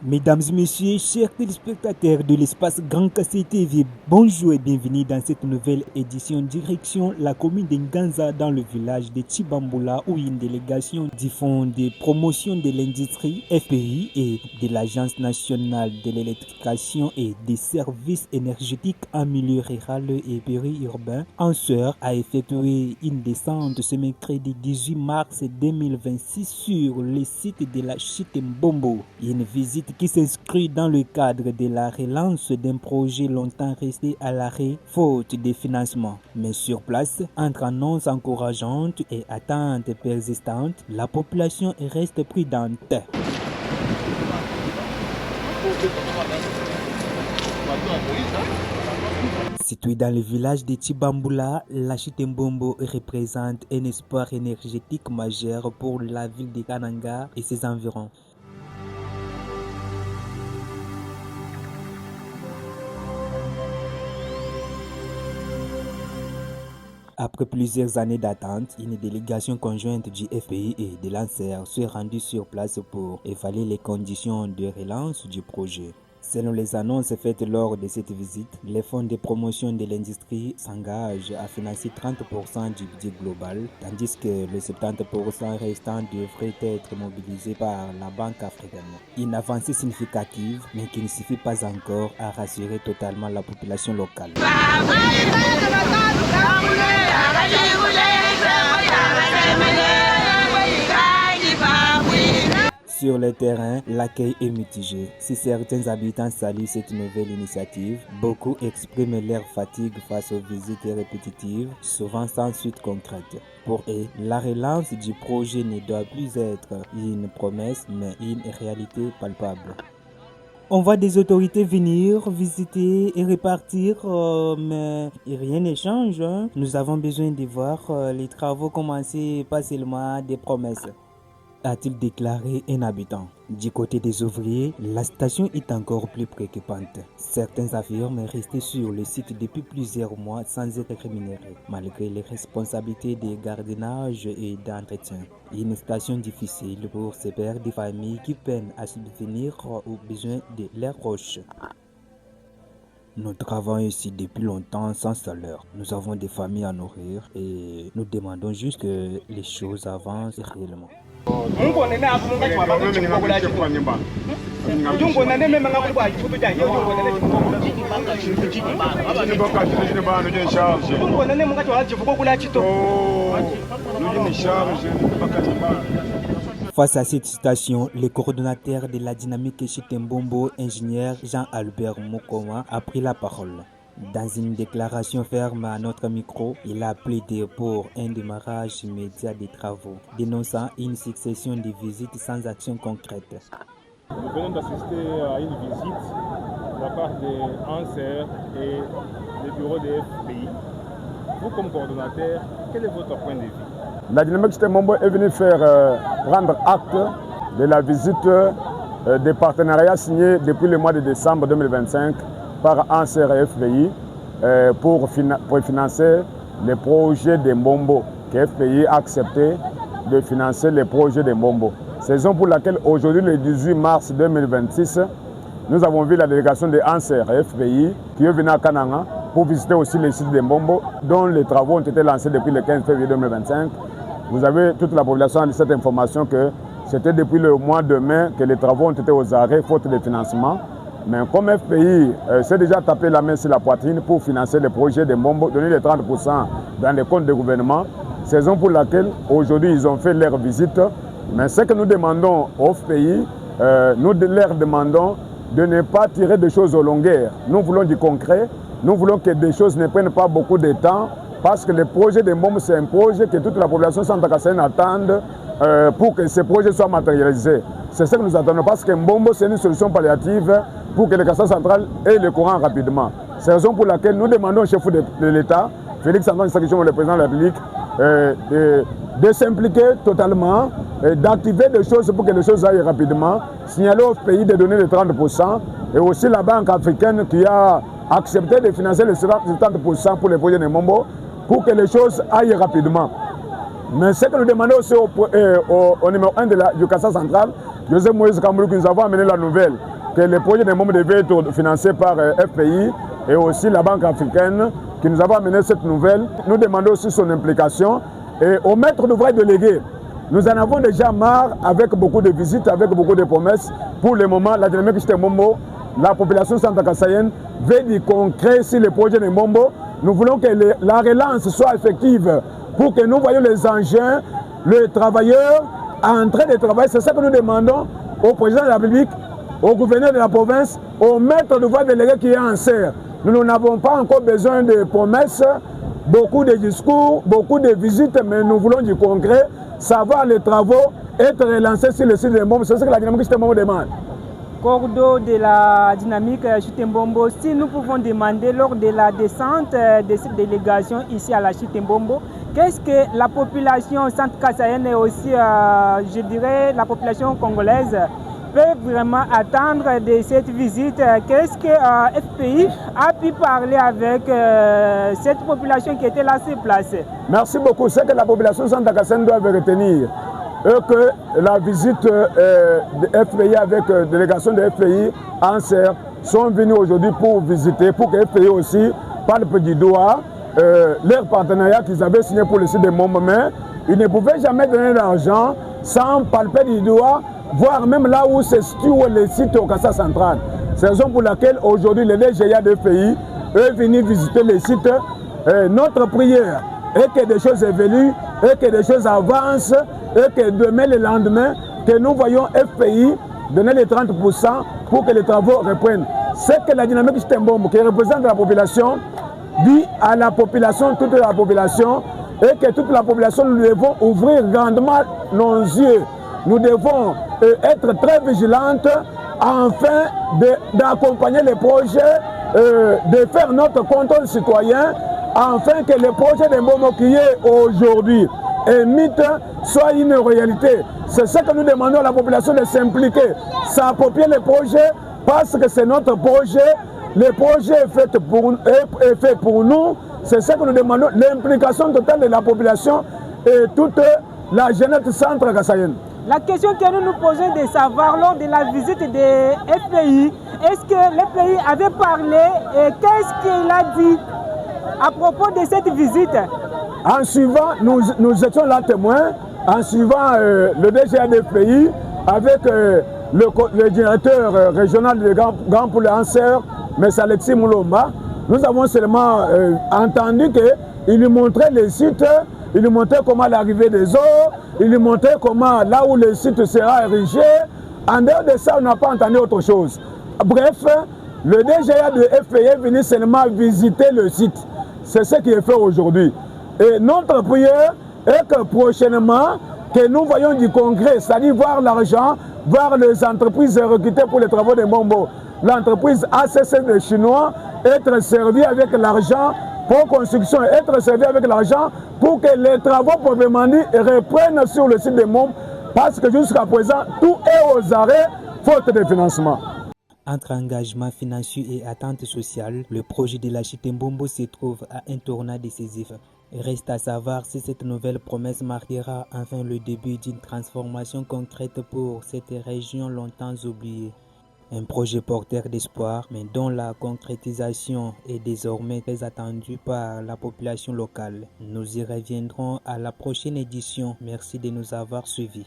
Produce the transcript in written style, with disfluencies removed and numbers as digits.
Mesdames et messieurs, chers téléspectateurs de l'espace Grand Kassai TV, bonjour et bienvenue dans cette nouvelle édition direction la commune de Nganza dans le village de Tshibamboula où une délégation du Fonds de promotion de l'industrie FPI et de l'Agence nationale de l'électrification et des services énergétiques en milieu rural et périurbain ANSER a effectué une descente ce mercredi 18 mars 2026 sur le site de la Chitembombo. Une visite qui s'inscrit dans le cadre de la relance d'un projet longtemps resté à l'arrêt faute de financement. Mais sur place, entre annonces encourageantes et attentes persistantes, la population reste prudente. Situé dans le village de Tshibamboula, la Chitembombo représente un espoir énergétique majeur pour la ville de Kananga et ses environs. Après plusieurs années d'attente, une délégation conjointe du FPI et de l'ANSER s'est rendue sur place pour évaluer les conditions de relance du projet. Selon les annonces faites lors de cette visite, les fonds de promotion de l'industrie s'engagent à financer 30% du budget global, tandis que le 70% restant devrait être mobilisé par la Banque africaine. Une avancée significative, mais qui ne suffit pas encore à rassurer totalement la population locale. Sur le terrain, l'accueil est mitigé. Si certains habitants saluent cette nouvelle initiative, beaucoup expriment leur fatigue face aux visites répétitives, souvent sans suite concrète. Pour eux, la relance du projet ne doit plus être une promesse, mais une réalité palpable. On voit des autorités venir, visiter et repartir, mais rien ne change. Nous avons besoin de voir les travaux commencer, pas seulement des promesses, a-t-il déclaré un habitant. Du côté des ouvriers, la situation est encore plus préoccupante. Certains affirment rester sur le site depuis plusieurs mois sans être rémunérés, malgré les responsabilités de gardiennage et d'entretien. Une situation difficile pour ces pères de famille qui peinent à subvenir aux besoins de leurs proches. Nous travaillons ici depuis longtemps sans salaire. Nous avons des familles à nourrir et nous demandons juste que les choses avancent réellement. Face à cette situation, le coordonnateur de la dynamique Chitembombo, ingénieur Jean-Albert Mokoma, a pris la parole. Dans une déclaration ferme à notre micro, il a plaidé pour un démarrage immédiat des travaux, dénonçant une succession de visites sans action concrète. Nous venons d'assister à une visite de la part de ANSER et des bureaux des FPI. Vous, comme coordonnateur, quel est votre point de vue? La dynamique Chitembombo est venue prendre acte de la visite des partenariats signés depuis le mois de décembre 2025 par ANSER et FPI pour financer les projets de Mbombo, que FPI a accepté de financer les projets de Mbombo. C'est la raison pour laquelle aujourd'hui, le 18 mars 2026, nous avons vu la délégation de ANSER et FPI qui est venue à Kananga pour visiter aussi les sites de Mbombo dont les travaux ont été lancés depuis le 15 février 2025. Vous avez toute la population de cette information que c'était depuis le mois de mai que les travaux ont été aux arrêts faute de financement. Mais comme FPI s'est déjà tapé la main sur la poitrine pour financer les projets de Mbombo, donner les 30% dans les comptes de gouvernement, c'est la raison pour laquelle aujourd'hui ils ont fait leur visite. Mais ce que nous demandons au FPI, nous leur demandons de ne pas tirer des choses aux longueurs. Nous voulons du concret, nous voulons que des choses ne prennent pas beaucoup de temps, parce que le projet de Mbombo, c'est un projet que toute la population centrafricaine attend pour que ce projet soit matérialisé. C'est ce que nous attendons, parce que Mbombo, c'est une solution palliative pour que le Kassai central ait le courant rapidement. C'est la raison pour laquelle nous demandons au chef de l'État, Félix-Antoine Tshisekedi, le président de la République, de s'impliquer totalement, d'activer des choses pour que les choses aillent rapidement, signaler au pays de donner les 30%, et aussi la Banque africaine qui a accepté de financer les 70% pour les projets de Mbombo, pour que les choses aillent rapidement. Mais ce que nous demandons aussi au numéro 1 du Cassa central, José Moïse Kamboulou, que nous avons amené la nouvelle, que le projet des membres devait être financé par FPI et aussi la Banque africaine, qui nous avons amené cette nouvelle. Nous demandons aussi son implication. Et au maître d'ouvrage délégué, nous en avons déjà marre avec beaucoup de visites, avec beaucoup de promesses. Pour le moment, la dynamique de Mombo, la population centre-kassaïenne veut du concret sur le projet de Mombo. Nous voulons que la relance soit effective pour que nous voyions les engins, les travailleurs en train de travailler. C'est ça que nous demandons au président de la République, au gouverneur de la province, au maître d'ouvrage délégué qui est en serre. Nous n'avons pas encore besoin de promesses, beaucoup de discours, beaucoup de visites, mais nous voulons du concret, savoir les travaux, être relancés sur le site de Mbombo. C'est ce que la dynamique Chitembombo demande. Cordo de la dynamique Chitembombo, si nous pouvons demander lors de la descente de cette délégation ici à la Chitembombo, qu'est-ce que la population centre-kassaïenne et aussi, je dirais, la population congolaise peut vraiment attendre de cette visite? Qu'est-ce que FPI a pu parler avec cette population qui était là sur place? Merci beaucoup. C'est que la population centre-kassaïenne doit retenir que la visite de FPI avec délégation de FPI en serre sont venus aujourd'hui pour visiter, pour que FPI aussi palpe du doigt leur partenariat qu'ils avaient signé pour le site de Mbombo. Mais ils ne pouvaient jamais donner d'argent sans palper du doigt, voir même là où se situe le site au Cassa central. C'est la raison pour laquelle aujourd'hui les DGA de FPI est venu visiter le site. Notre prière est que des choses évoluent, et que des choses avancent, et que demain, le lendemain, que nous voyons FPI donner les 30% pour que les travaux reprennent. C'est que la dynamique Chitembombo, qui représente la population, dit à la population, toute la population, et que toute la population, nous devons ouvrir grandement nos yeux. Nous devons être très vigilantes afin d'accompagner les projets, de faire notre contrôle citoyen, afin que le projet de Mbombo qui est aujourd'hui un mythe soit une réalité. C'est ce que nous demandons à la population de s'impliquer, s'approprier le projet parce que c'est notre projet. Le projet est fait pour nous. C'est ce que nous demandons, l'implication totale de la population et toute la jeunesse centre-kassaïenne. La question que nous nous posons de savoir lors de la visite des FPI, est-ce que l'FPI avait parlé et qu'est-ce qu'il a dit à propos de cette visite? En suivant, nous étions là témoins, en suivant le DGA des pays avec le directeur régional de Grand Poulet en serre, M. Alexis Moulomba, nous avons seulement entendu qu'il lui montrait les sites, il lui montrait comment l'arrivée des eaux, il lui montrait comment là où le site sera érigé. En dehors de ça, on n'a pas entendu autre chose. Bref, le DGA de FPI est venu seulement visiter le site. C'est ce qui est fait aujourd'hui. Et notre prière est que prochainement, que nous voyons du concret, c'est-à-dire voir l'argent, voir les entreprises recrutées pour les travaux de Mbombo. L'entreprise ACC des Chinois, être servi avec l'argent pour construction, être servi avec l'argent pour que les travaux proprement dit reprennent sur le site de Mbombo, parce que jusqu'à présent, tout est aux arrêts, faute de financement. Entre engagement financier et attente sociale, le projet de la Chitembombo se trouve à un tournant décisif. Reste à savoir si cette nouvelle promesse marquera enfin le début d'une transformation concrète pour cette région longtemps oubliée. Un projet porteur d'espoir, mais dont la concrétisation est désormais très attendue par la population locale. Nous y reviendrons à la prochaine édition. Merci de nous avoir suivis.